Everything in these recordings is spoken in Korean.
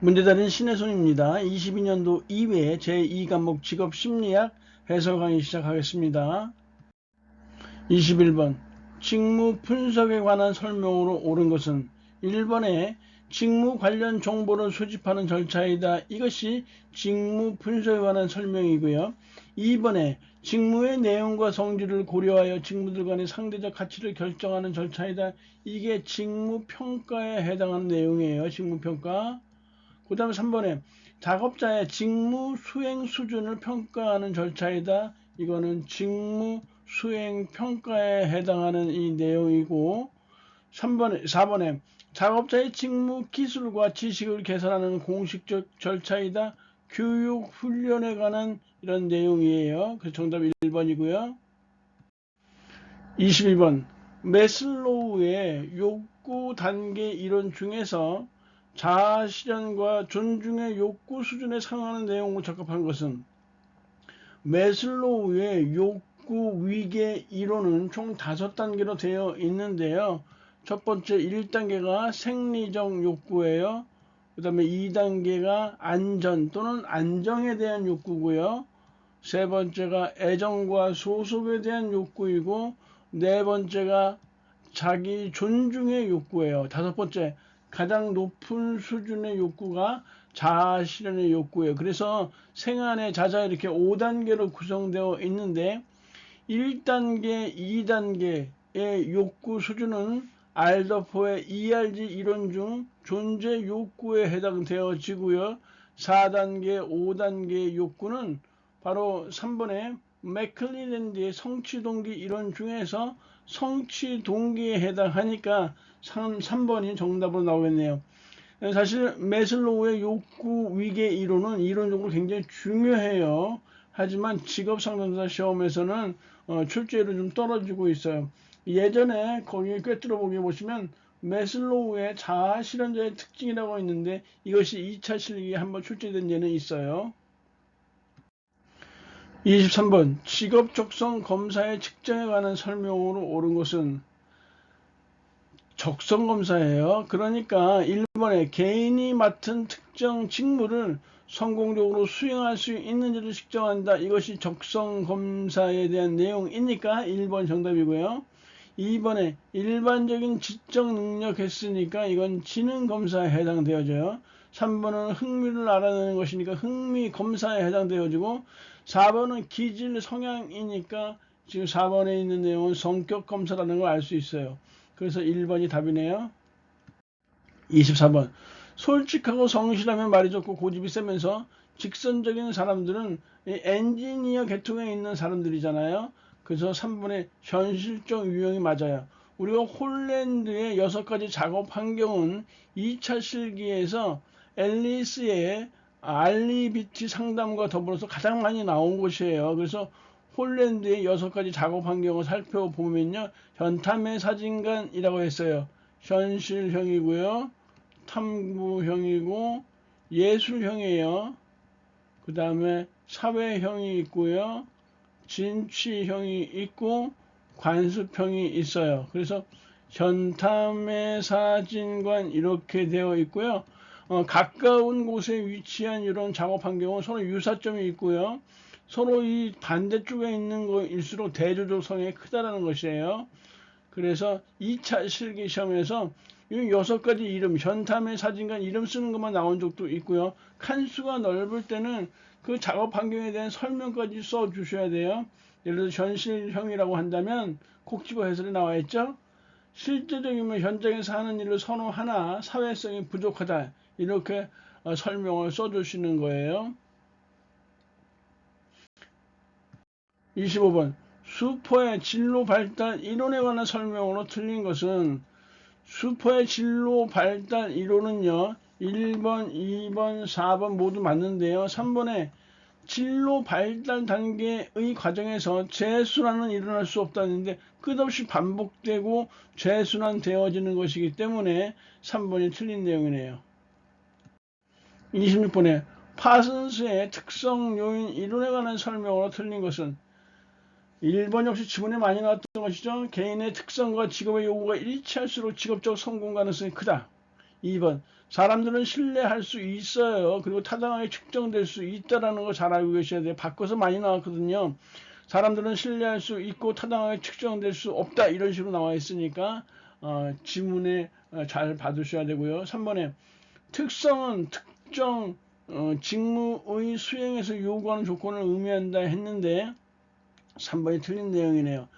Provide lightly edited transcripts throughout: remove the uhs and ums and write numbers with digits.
문제달인 신혜손입니다. 22년도 2회 제2과목 직업심리학 해설 강의 시작하겠습니다. 21번 직무 분석에 관한 설명으로 옳은 것은 1번에 직무 관련 정보를 수집하는 절차이다. 이것이 직무 분석에 관한 설명이고요. 2번에 직무의 내용과 성질을 고려하여 직무들 간의 상대적 가치를 결정하는 절차이다. 이게 직무평가에 해당하는 내용이에요. 직무평가. 그 다음에 3번에 작업자의 직무 수행 수준을 평가하는 절차이다. 이거는 직무 수행 평가에 해당하는 이 내용이고 4번에 작업자의 직무 기술과 지식을 개선하는 공식적 절차이다. 교육 훈련에 관한 이런 내용이에요. 그래서 정답 1번이고요. 22번 매슬로우의 욕구 단계 이론 중에서 자아 실현과 존중의 욕구 수준에 상응하는 내용을 적합한 것은 매슬로우의 욕구 위계 이론은 총 5단계로 되어 있는데요. 첫 번째 1단계가 생리적 욕구예요. 그 다음에 2단계가 안전 또는 안정에 대한 욕구고요. 세 번째가 애정과 소속에 대한 욕구이고 네 번째가 자기 존중의 욕구예요. 다섯 번째 가장 높은 수준의 욕구가 자아 실현의 욕구예요. 그래서 생안의 자자 이렇게 5단계로 구성되어 있는데 1단계, 2단계의 욕구 수준은 알더포의 ERG 이론 중 존재 욕구에 해당되어지고요. 4단계, 5단계 욕구는 바로 3번의 맥클리랜드의 성취동기 이론 중에서 성취동기에 해당하니까 3번이 정답으로 나오겠네요. 사실 매슬로우의 욕구 위계 이론은 이론적으로 굉장히 중요해요. 하지만 직업상담사 시험에서는 출제율은 좀 떨어지고 있어요. 예전에 거기에 꿰뚫어 보게 보시면 매슬로우의 자아 실현자의 특징이라고 있는데 이것이 2차 실기에 한번 출제된 예는 있어요. 23번 직업 적성 검사의 측정에 관한 설명으로 옳은 것은 적성 검사예요. 그러니까 1번에 개인이 맡은 특정 직무를 성공적으로 수행할 수 있는지를 측정한다. 이것이 적성 검사에 대한 내용이니까 1번 정답이고요. 2번에 일반적인 지적 능력 했으니까 이건 지능 검사에 해당되어져요. 3번은 흥미를 알아내는 것이니까 흥미 검사에 해당되어지고 4번은 기질 성향이니까 지금 4번에 있는 내용은 성격 검사라는 걸 알 수 있어요. 그래서 1번이 답이네요. 24번 솔직하고 성실하면 말이 좋고 고집이 세면서 직선적인 사람들은 엔지니어 계통에 있는 사람들이잖아요. 그래서 3번의 현실적 유형이 맞아요. 우리가 홀랜드의 6가지 작업 환경은 2차 실기에서 앨리스의 알리비티 상담과 더불어서 가장 많이 나온 곳이에요. 그래서 홀랜드의 6가지 작업 환경을 살펴보면요. 현탐의 사진관이라고 했어요. 현실형이고요. 탐구형이고 예술형이에요. 그 다음에 사회형이 있고요. 진취형이 있고 관습형이 있어요. 그래서 현탐의 사진관 이렇게 되어 있고요. 가까운 곳에 위치한 이런 작업 환경은 서로 유사점이 있고요. 서로 이 반대쪽에 있는 거일수록 대조조성이 크다라는 것이에요. 그래서 2차 실기 시험에서 이 6가지 이름, 현탐의 사진관 이름 쓰는 것만 나온 적도 있고요. 칸수가 넓을 때는 그 작업 환경에 대한 설명까지 써 주셔야 돼요. 예를 들어 현실형이라고 한다면 콕 집어 해설에 나와 있죠. 실제적이면 현장에서 하는 일을 선호하나 사회성이 부족하다. 이렇게 설명을 써 주시는 거예요. 25번 슈퍼의 진로 발달 이론에 관한 설명으로 틀린 것은 슈퍼의 진로 발달 이론은요 1번, 2번, 4번 모두 맞는데요. 3번에 진로 발달 단계의 과정에서 재순환은 일어날 수 없다는데 끝없이 반복되고 재순환 되어지는 것이기 때문에 3번이 틀린 내용이네요. 26번에 파슨스의 특성 요인 이론에 관한 설명으로 틀린 것은 1번 역시 지문에 많이 나왔던 것이죠. 개인의 특성과 직업의 요구가 일치할수록 직업적 성공 가능성이 크다. 2번 사람들은 신뢰할 수 있어요. 그리고 타당하게 측정될 수 있다라는 거 잘 알고 계셔야 돼요. 바꿔서 많이 나왔거든요. 사람들은 신뢰할 수 있고 타당하게 측정될 수 없다 이런 식으로 나와 있으니까 지문에 잘 받으셔야 되고요. 3번에 특성은 특정 직무의 수행에서 요구하는 조건을 의미한다 했는데 3번이 틀린 내용이네요.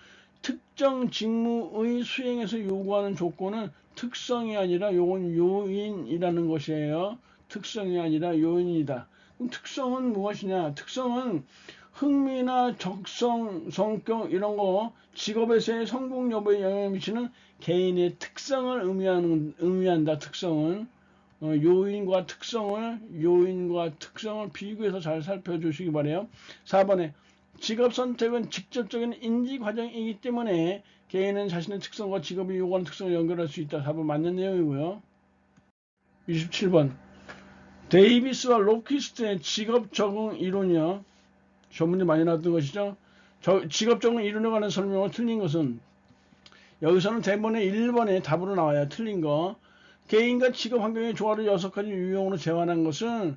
특정 직무의 수행에서 요구하는 조건은 특성이 아니라 요건 요인이라는 것이에요. 특성이 아니라 요인이다. 그럼 특성은 무엇이냐? 특성은 흥미나 적성, 성격 이런 거 직업에서의 성공 여부에 영향을 미치는 개인의 특성을 의미한다. 특성은 요인과 특성을 비교해서 잘 살펴주시기 바래요. 4번에 직업 선택은 직접적인 인지 과정이기 때문에 개인은 자신의 특성과 직업이 요구하는 특성을 연결할 수 있다. 4번 맞는 내용이고요. 27번 데이비스와 로키스트의 직업 적응 이론이요. 전문에 많이 나왔던 것이죠. 직업 적응 이론에 관한 설명을 틀린 것은 여기서는 대본에 1번에 답으로 나와요. 틀린 거. 개인과 직업 환경의 조화를 6가지 유형으로 재환한 것은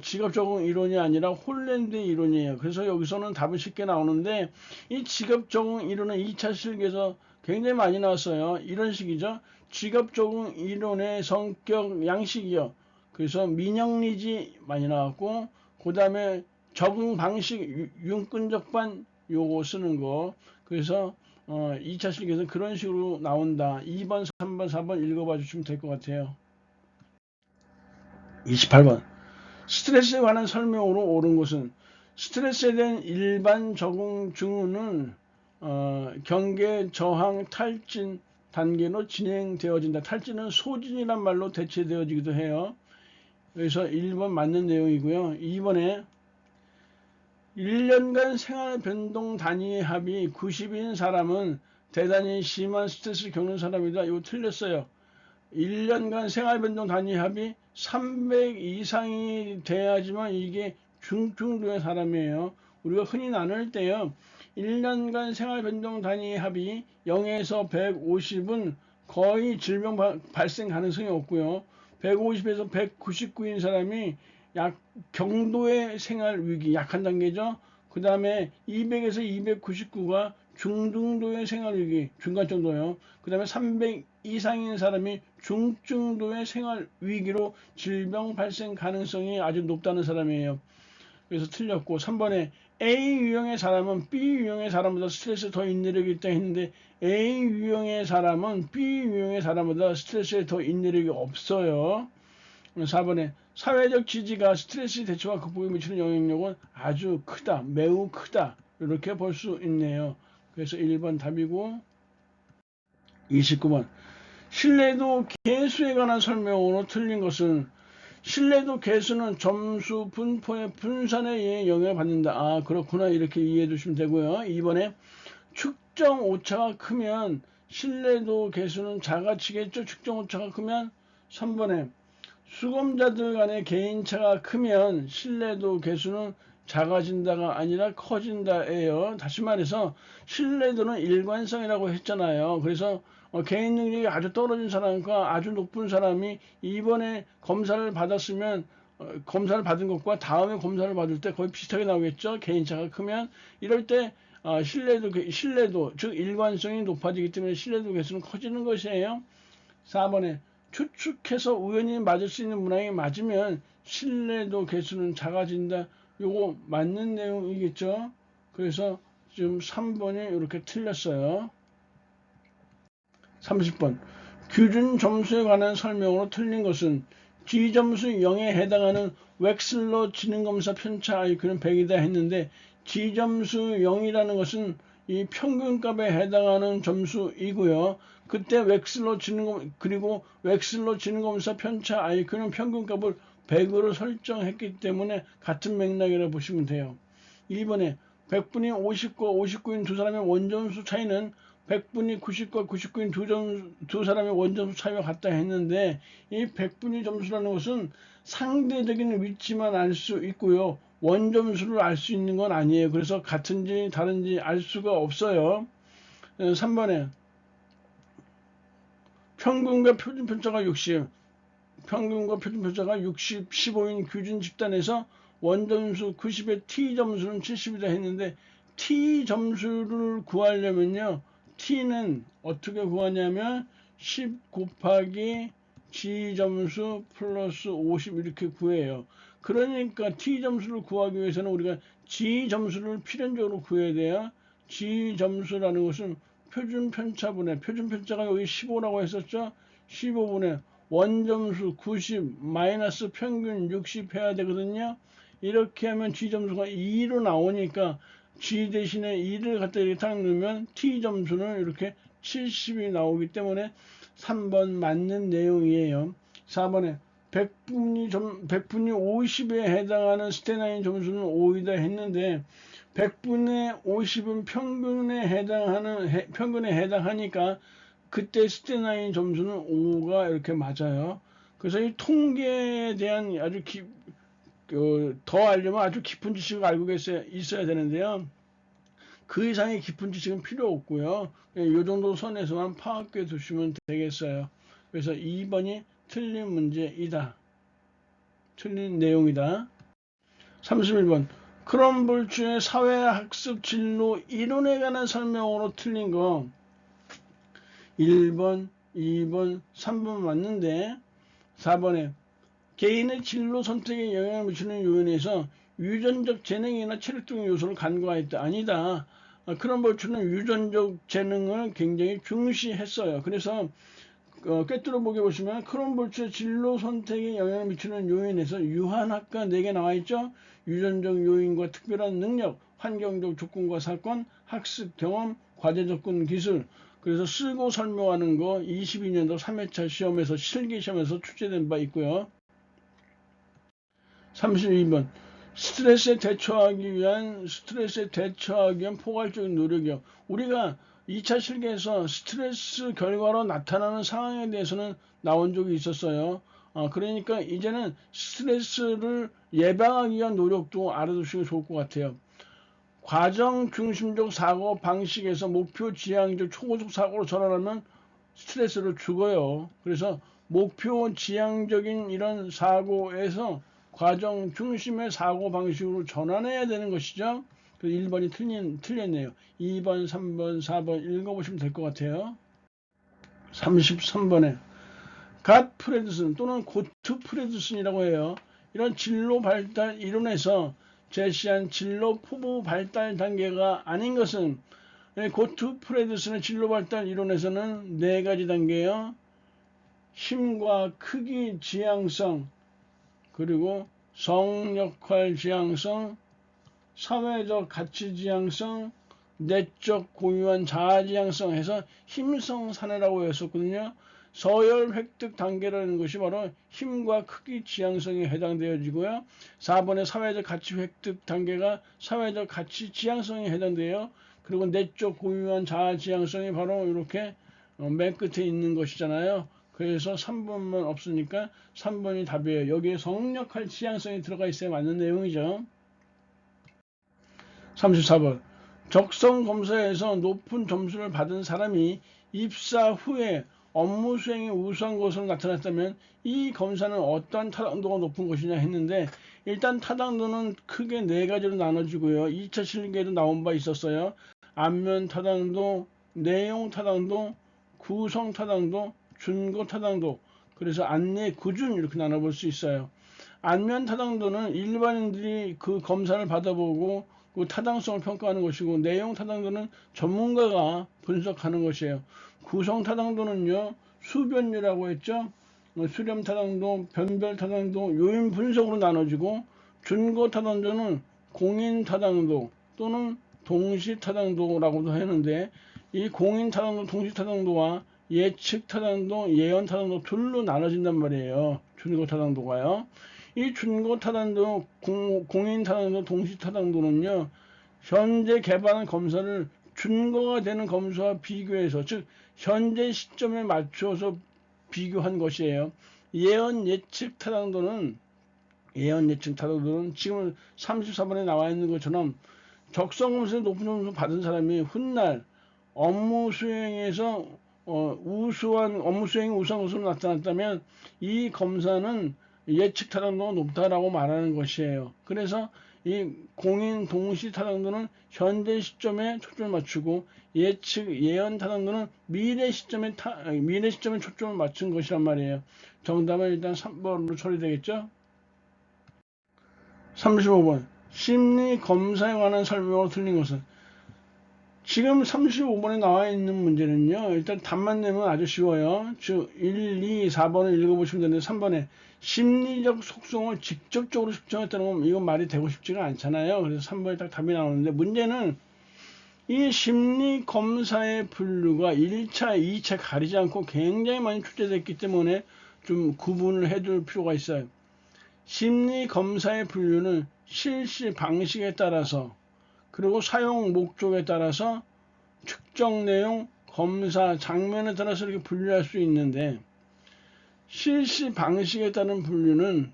직업 적응 이론이 아니라 홀랜드의 이론이에요. 그래서 여기서는 답은 쉽게 나오는데 이 직업 적응 이론은 2차 실기에서 굉장히 많이 나왔어요. 이런 식이죠. 직업 적응 이론의 성격 양식이요. 그래서 민영리지 많이 나왔고 그 다음에 적응 방식 윤근적반 요거 쓰는 거. 그래서 2차 실기에서 그런 식으로 나온다. 2번, 3번, 4번 읽어봐 주시면 될 것 같아요. 28번 스트레스에 관한 설명으로 옳은 것은 스트레스에 대한 일반 적응 증후는 경계, 저항, 탈진 단계로 진행되어진다. 탈진은 소진이란 말로 대체되어지기도 해요. 여기서 1번 맞는 내용이고요. 2번에 1년간 생활 변동 단위 합이 90인 사람은 대단히 심한 스트레스를 겪는 사람이다. 이거 틀렸어요. 1년간 생활 변동 단위 합이 300 이상이 돼야지만 이게 중증도의 사람이에요. 우리가 흔히 나눌 때요. 1년간 생활 변동 단위 합이 0에서 150은 거의 질병 발생 가능성이 없고요. 150에서 199인 사람이 경도의 생활 위기, 약한 단계죠. 그 다음에 200에서 299가 중등도의 생활 위기, 중간 정도요. 그 다음에 300 이상인 사람이 중증도의 생활 위기로 질병 발생 가능성이 아주 높다는 사람이에요. 그래서 틀렸고 3번에 A 유형의 사람은 B 유형의 사람보다 스트레스에 더 인내력이 있다 했는데 A 유형의 사람은 B 유형의 사람보다 스트레스에 더 인내력이 없어요. 4번에 사회적 지지가 스트레스 대처와 극복에 미치는 영향력은 아주 크다, 매우 크다 이렇게 볼 수 있네요. 그래서 1번 답이고 29번 신뢰도 계수에 관한 설명으로 틀린 것은 신뢰도 계수는 점수 분포의 분산에 의해 영향을 받는다. 아 그렇구나 이렇게 이해해 주시면 되고요. 2번에 측정 오차가 크면 신뢰도 계수는 작아지겠죠. 측정 오차가 크면 3번에 수검자들 간의 개인차가 크면 신뢰도 계수는 작아진다가 아니라 커진다예요. 다시 말해서 신뢰도는 일관성이라고 했잖아요. 그래서 개인 능력이 아주 떨어진 사람과 아주 높은 사람이 이번에 검사를 받았으면 검사를 받은 것과 다음에 검사를 받을 때 거의 비슷하게 나오겠죠. 개인차가 크면 이럴 때 신뢰도 즉 일관성이 높아지기 때문에 신뢰도 계수는 커지는 것이에요. 4번에 추측해서 우연히 맞을 수 있는 문항이 맞으면 신뢰도 개수는 작아진다. 요거 맞는 내용이겠죠. 그래서 지금 3번이 이렇게 틀렸어요. 30번 규준 점수에 관한 설명으로 틀린 것은 G점수 0에 해당하는 웩슬러 지능검사 편차 IQ는 100이다 했는데 G점수 0이라는 것은 이 평균값에 해당하는 점수이고요. 그때 웩슬러 지능검사 편차 IQ는 평균값을 100으로 설정했기 때문에 같은 맥락이라고 보시면 돼요. 2번에 100분이 50과 59인 두 사람의 원점수 차이는 100분이 90과 99인 두 사람의 원점수 차이와 같다 했는데 이 100분위 점수라는 것은 상대적인 위치만 알 수 있고요. 원점수를 알 수 있는 건 아니에요. 그래서 같은지 다른지 알 수가 없어요. 3번에 평균과 표준 편차가 60. 평균과 표준편차가 60, 15인 규준 집단에서 원점수 90에 T점수는 70이다 했는데 T점수를 구하려면요. T는 어떻게 구하냐면 10 곱하기 G점수 플러스 50 이렇게 구해요. 그러니까 T점수를 구하기 위해서는 우리가 G점수를 필연적으로 구해야 돼요. G점수라는 것은 표준편차분의 표준편차가 여기 15라고 했었죠. 15분의 원점수 90 마이너스 평균 60 해야 되거든요. 이렇게 하면 G점수가 2로 나오니까 G 대신에 2를 갖다 이렇게 딱 넣으면 T점수는 이렇게 70이 나오기 때문에 3번 맞는 내용이에요. 4번에 100분위 50에 해당하는 스테나인 점수는 5이다 했는데 100분의 50은 평균에 해당하니까 그때 스테나인 점수는 5가 이렇게 맞아요. 그래서 이 통계에 대한 아주 더 알려면 아주 깊은 지식을 알고 있어야 되는데요. 그 이상의 깊은 지식은 필요 없고요. 이 정도 선에서만 파악해 두시면 되겠어요. 그래서 2번이 틀린 문제이다. 틀린 내용이다. 31번. 크럼볼츠의 사회학습 진로 이론에 관한 설명으로 틀린 거 1번, 2번, 3번 맞는데 4번에 개인의 진로 선택에 영향을 미치는 요인에서 유전적 재능이나 체력 등의 요소를 간과했다. 아니다. 크럼볼츠는 유전적 재능을 굉장히 중시했어요. 그래서 꿰뚫어 보게 보시면 크럼볼츠의 진로 선택에 영향을 미치는 요인에서 유한학과 4개 나와 있죠. 유전적 요인과 특별한 능력, 환경적 조건과 사건, 학습 경험, 과제 접근 기술. 그래서 쓰고 설명하는 거 22년도 3회차 시험에서 실기 시험에서 출제된 바 있고요. 32번. 스트레스에 대처하기 위한 포괄적인 노력이요. 우리가 2차 실기에서 스트레스 결과로 나타나는 상황에 대해서는 나온 적이 있었어요. 그러니까 이제는 스트레스를 예방하기 위한 노력도 알아두시면 좋을 것 같아요. 과정 중심적 사고 방식에서 목표 지향적 초고속 사고로 전환하면 스트레스를 주고요. 그래서 목표 지향적인 이런 사고에서 과정 중심의 사고 방식으로 전환해야 되는 것이죠. 1번이 틀렸네요. 2번, 3번, 4번 읽어보시면 될 것 같아요. 33번에 갓 프레드슨 또는 고트 프레드슨이라고 해요. 이런 진로 발달 이론에서 제시한 진로 포부 발달 단계가 아닌 것은 고트 프레드슨의 진로 발달 이론에서는 4가지 단계예요. 힘과 크기 지향성, 그리고 성역할 지향성, 사회적 가치 지향성, 내적 고유한 자아 지향성 해서 힘성 사례라고 했었거든요. 서열 획득 단계라는 것이 바로 힘과 크기 지향성에 해당되어지고요. 4번의 사회적 가치 획득 단계가 사회적 가치 지향성에 해당돼요. 그리고 내적 고유한 자아 지향성이 바로 이렇게 맨 끝에 있는 것이잖아요. 그래서 3번만 없으니까 3번이 답이에요. 여기에 성역할 지향성이 들어가 있어야 맞는 내용이죠. 34번. 적성 검사에서 높은 점수를 받은 사람이 입사 후에 업무 수행이 우수한 것으로 나타났다면 이 검사는 어떠한 타당도가 높은 것이냐 했는데 일단 타당도는 크게 4가지로 나눠지고요. 2차 실기에도 나온 바 있었어요. 안면 타당도, 내용 타당도, 구성 타당도, 준거 타당도. 그래서 안내 구준 이렇게 나눠볼 수 있어요. 안면 타당도는 일반인들이 그 검사를 받아보고 그 타당성을 평가하는 것이고 내용 타당도는 전문가가 분석하는 것이에요. 구성 타당도는요. 수변류라고 했죠. 수렴 타당도, 변별 타당도, 요인 분석으로 나눠지고 준거 타당도는 공인 타당도 또는 동시 타당도라고도 하는데 이 공인 타당도, 동시 타당도와 예측 타당도, 예언 타당도 둘로 나눠진단 말이에요. 준거 타당도가요. 이 준거 타당도, 공인 타당도, 동시 타당도는요. 현재 개발한 검사를 준거가 되는 검사와 비교해서 즉 현재 시점에 맞춰서 비교한 것이에요. 예언 예측 타당도는 지금 34번에 나와 있는 것처럼 적성 검사에 높은 점수 받은 사람이 훗날 업무 수행에서 우수한 업무 수행이 우수한 것으로 나타났다면 이 검사는 예측 타당도가 높다라고 말하는 것이에요. 그래서 이 공인 동시 타당도는 현재 시점에 초점을 맞추고 예언 타당도는 미래 시점에 초점을 맞춘 것이란 말이에요. 정답은 일단 3번으로 처리되겠죠. 35번 심리 검사에 관한 설명으로 틀린 것은, 지금 35번에 나와 있는 문제는요, 일단 답만 내면 아주 쉬워요. 즉 1, 2, 4번을 읽어보시면 되는데 3번에 심리적 속성을 직접적으로 측정했다는 건 이건 말이 되고 싶지가 않잖아요. 그래서 3번에 딱 답이 나오는데, 문제는 이 심리 검사의 분류가 1차, 2차 가리지 않고 굉장히 많이 출제됐기 때문에 좀 구분을 해둘 필요가 있어요. 심리 검사의 분류는 실시 방식에 따라서, 그리고 사용 목적에 따라서, 측정 내용, 검사 장면에 따라서 이렇게 분류할 수 있는데, 실시 방식에 따른 분류는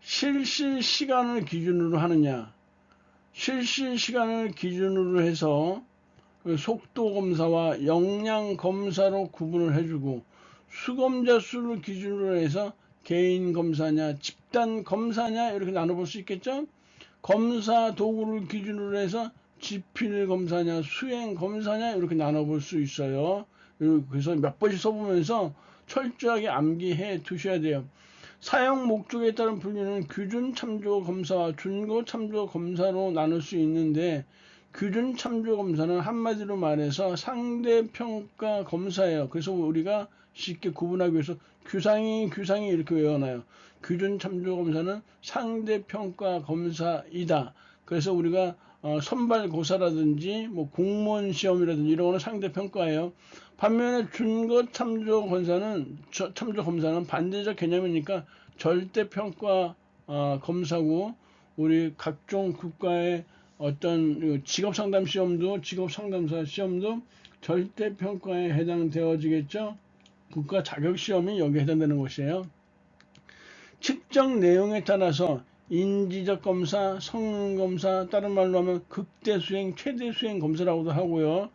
실시 시간을 기준으로 하느냐, 실시 시간을 기준으로 해서 속도 검사와 역량 검사로 구분을 해주고, 수검자 수를 기준으로 해서 개인 검사냐 집단 검사냐 이렇게 나눠볼 수 있겠죠. 검사 도구를 기준으로 해서 지필 검사냐 수행 검사냐 이렇게 나눠볼 수 있어요. 그래서 몇 번씩 써보면서 철저하게 암기해 두셔야 돼요. 사용 목적에 따른 분류는 규준 참조 검사와 준거 참조 검사로 나눌 수 있는데, 규준 참조 검사는 한마디로 말해서 상대평가 검사예요. 그래서 우리가 쉽게 구분하기 위해서 규상이 이렇게 외워놔요. 규준 참조 검사는 상대평가 검사이다. 그래서 우리가 선발고사라든지 뭐 공무원 시험이라든지 이런 거는 상대평가예요. 반면에 준거 참조 검사는 반대적 개념이니까 절대평가 검사고, 우리 각종 국가의 어떤 직업상담 시험도, 직업상담사 시험도 절대평가에 해당되어지겠죠. 국가 자격시험이 여기에 해당되는 것이에요. 측정 내용에 따라서 인지적 검사, 성능 검사, 다른 말로 하면 극대 수행, 최대 수행 검사라고도 하고요.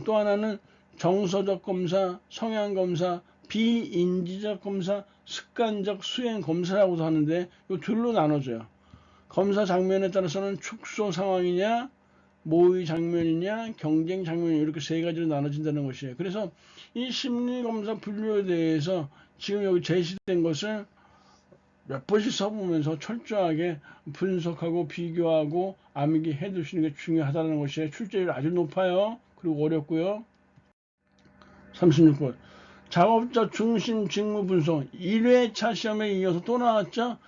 또 하나는 정서적 검사, 성향 검사, 비인지적 검사, 습관적 수행 검사라고도 하는데 이 둘로 나눠져요. 검사 장면에 따라서는 축소 상황이냐, 모의 장면이냐, 경쟁 장면이냐, 이렇게 세 가지로 나눠진다는 것이에요. 그래서 이 심리검사 분류에 대해서 지금 여기 제시된 것을 몇 번씩 써보면서 철저하게 분석하고 비교하고 암기해 두시는 게 중요하다는 것이에요. 출제율 아주 높아요. 그리고 어렵고요. 36번 작업자 중심 직무 분석 1회차 시험에 이어서 또 나왔죠.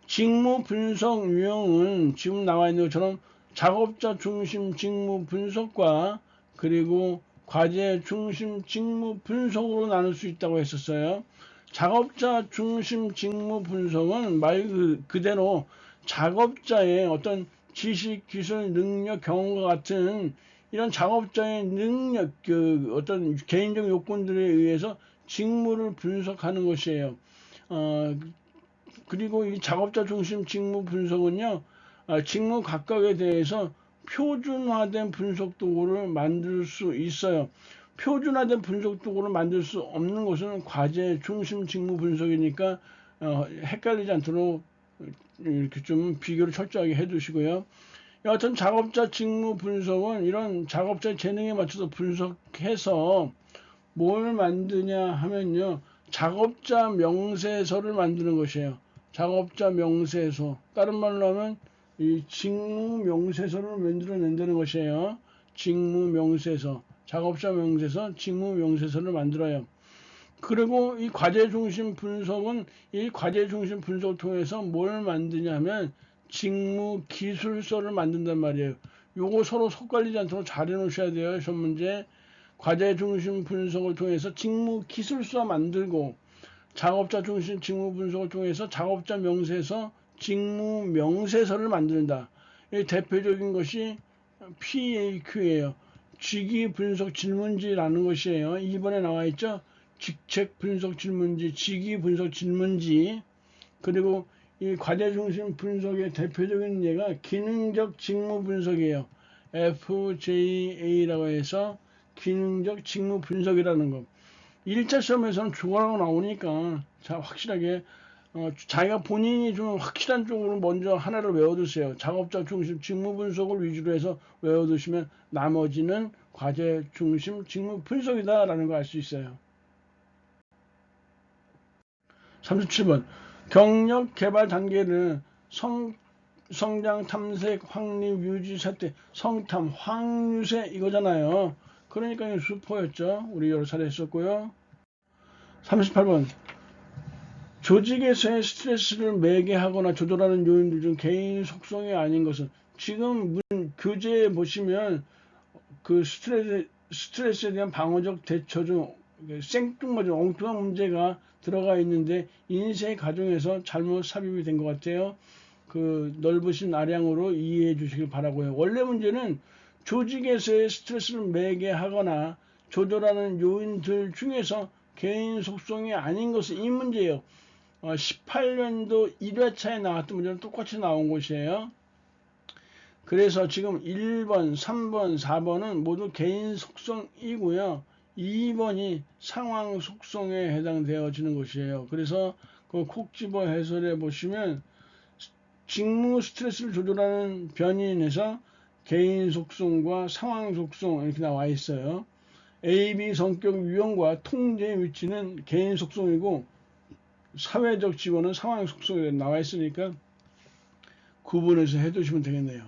직무 분석 유형은 지금 나와 있는 것처럼 작업자 중심 직무 분석과 그리고 과제 중심 직무 분석으로 나눌 수 있다고 했었어요. 작업자 중심 직무 분석은 말 그대로 작업자의 어떤 지식, 기술, 능력, 경험과 같은 이런 작업자의 능력, 어떤 개인적 요건들에 의해서 직무를 분석하는 것이에요. 그리고 이 작업자 중심 직무 분석은요, 직무 각각에 대해서 표준화된 분석 도구를 만들 수 있어요. 표준화된 분석 도구를 만들 수 없는 것은 과제 중심 직무 분석이니까 헷갈리지 않도록 이렇게 좀 비교를 철저하게 해두시고요. 여하튼 작업자 직무 분석은 이런 작업자의 재능에 맞춰서 분석해서 뭘 만드냐 하면요, 작업자 명세서를 만드는 것이에요. 작업자 명세서, 다른 말로 하면 이 직무 명세서를 만들어낸다는 것이에요. 직무 명세서, 작업자 명세서, 직무 명세서를 만들어요. 그리고 이 과제 중심 분석은 이 과제 중심 분석을 통해서 뭘 만드냐 하면 직무 기술서를 만든단 말이에요. 요거 서로 섞갈리지 않도록 잘 해놓으셔야 돼요. 시험 문제. 과제 중심 분석을 통해서 직무 기술서 만들고, 작업자 중심 직무 분석을 통해서 작업자 명세서, 직무 명세서를 만든다. 이 대표적인 것이 PAQ예요. 직위 분석 질문지라는 것이에요. 2번에 나와 있죠. 직책 분석 질문지, 직위 분석 질문지. 그리고 이 과제 중심 분석의 대표적인 예가 기능적 직무 분석이에요. FJA라고 해서 기능적 직무 분석이라는 거. 1차 시험에서는 주어라고 나오니까 자 확실하게 자기가 본인이 좀 확실한 쪽으로 먼저 하나를 외워두세요. 작업자 중심 직무 분석을 위주로 해서 외워두시면 나머지는 과제 중심 직무 분석이다라는 걸 알 수 있어요. 37번 경력 개발 단계를 성장 탐색 확립 유지 삭제 성탐 확유세 이거잖아요. 그러니까 이거 수포였죠. 우리 여러 차례 했었고요. 38번 조직에서의 스트레스를 매개하거나 조절하는 요인들 중 개인 속성이 아닌 것은 지금 교재에 보시면 그 스트레스에 대한 방어적 대처 중 생뚱맞은 엉뚱한 문제가 들어가 있는데 인쇄 과정에서 잘못 삽입이 된 것 같아요. 그 넓으신 아량으로 이해해 주시길 바라고요. 원래 문제는 조직에서의 스트레스를 매개하거나 조절하는 요인들 중에서 개인 속성이 아닌 것은 이 문제예요. 18년도 1회차에 나왔던 문제는 똑같이 나온 것이에요. 그래서 지금 1번, 3번, 4번은 모두 개인 속성이고요. 2번이 상황 속성에 해당되어지는 것이에요. 그래서 그 콕 집어 해설해 보시면 직무 스트레스를 조절하는 변인에서 개인 속성과 상황 속성 이렇게 나와 있어요. AB 성격 유형과 통제 위치는 개인 속성이고 사회적 지원은 상황 속성에 나와 있으니까 구분해서 해두시면 되겠네요.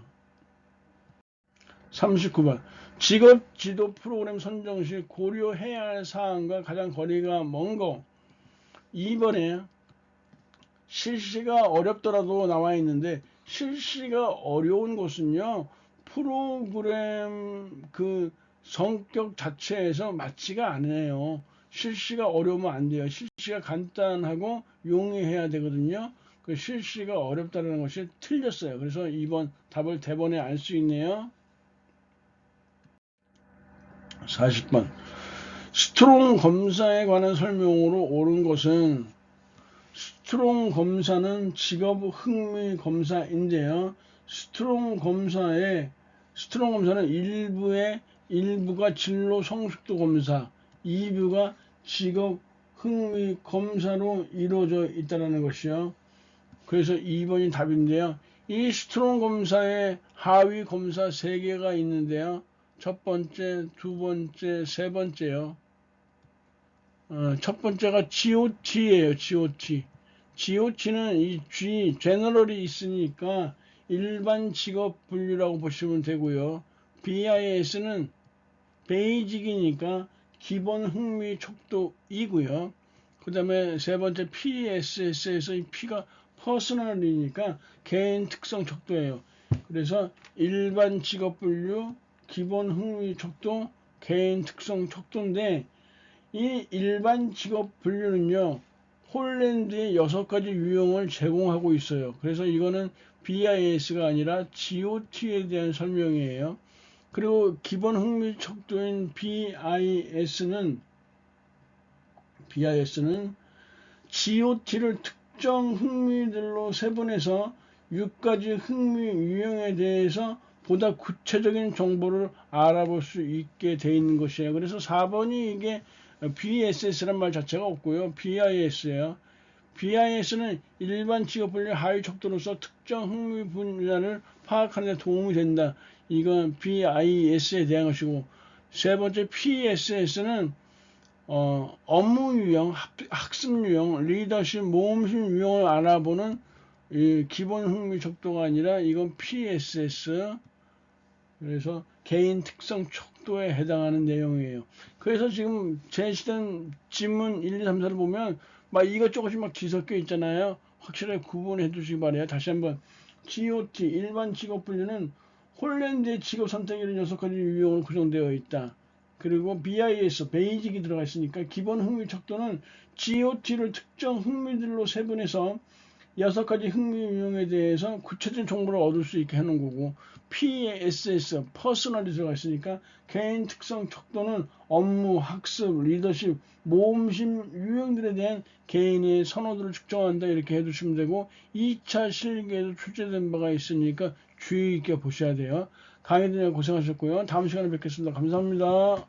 39번 직업 지도 프로그램 선정 시 고려해야 할 사항과 가장 거리가 먼 거. 2번에 실시가 어렵더라도 나와 있는데 실시가 어려운 것은요 프로그램 그 성격 자체에서 맞지가 않아요. 실시가 어려우면 안 돼요. 실시가 간단하고 용이해야 되거든요. 그 실시가 어렵다는 것이 틀렸어요. 그래서 2번 답을 대번에 알 수 있네요. 40번 스트롱 검사에 관한 설명으로 옳은 것은 스트롱 검사는 직업 흥미 검사인데요. 스트롱 검사는 일부가 진로 성숙도 검사, 2부가 직업 흥미 검사로 이루어져 있다는 것이요. 그래서 2번이 답인데요. 이 스트롱 검사의 하위 검사 3개가 있는데요. 첫 번째, 두 번째, 세 번째요. 첫 번째가 GOT예요. GOT. GOT는 이 G, 제너럴이 있으니까 일반 직업 분류라고 보시면 되고요. BIS는 베이직이니까 기본 흥미 척도이고요. 그 다음에 세 번째 PSS에서 이 P가 퍼스널이니까 개인 특성 척도예요. 그래서 일반 직업 분류, 기본 흥미 척도, 개인 특성 척도인데 이 일반 직업 분류는요. 홀랜드의 6가지 유형을 제공하고 있어요. 그래서 이거는 BIS가 아니라 GOT에 대한 설명이에요. 그리고 기본 흥미 척도인 BIS는 GOT를 특정 흥미들로 세분해서 6가지 흥미 유형에 대해서 보다 구체적인 정보를 알아볼 수 있게 되어 있는 것이에요. 그래서 4번이 이게 BSS란 말 자체가 없고요. BIS예요. BIS는 일반 직업 분류 하위 척도로서 특정 흥미 분야를 파악하는 데 도움이 된다. 이건 BIS에 대한 것이고, 세 번째 PSS는 업무 유형, 학습 유형, 리더십, 모험심 유형을 알아보는 기본 흥미 척도가 아니라 이건 PSS. 그래서 개인 특성 척도에 해당하는 내용이에요. 그래서 지금 제시된 지문 1, 2, 3, 4를 보면 막 이것저것이 막 뒤섞여 있잖아요. 확실하게 구분해 두시기 바래요. 다시 한번 GOT 일반 직업 분류는 홀랜드의 직업 선택 이런 6가지 유형으로 구성되어 있다. 그리고 BIS 베이직이 들어가 있으니까 기본 흥미 척도는 GOT를 특정 흥미들로 세분해서 6가지 흥미 유형에 대해서 구체적인 정보를 얻을 수 있게 해놓은 거고, PSS, 퍼스널이 들어가 있으니까 개인 특성 척도는 업무, 학습, 리더십, 모험심 유형들에 대한 개인의 선호도를 측정한다 이렇게 해두시면 되고, 2차 실기에도 출제된 바가 있으니까 주의 있게 보셔야 돼요. 강의 들으며 고생하셨고요. 다음 시간에 뵙겠습니다. 감사합니다.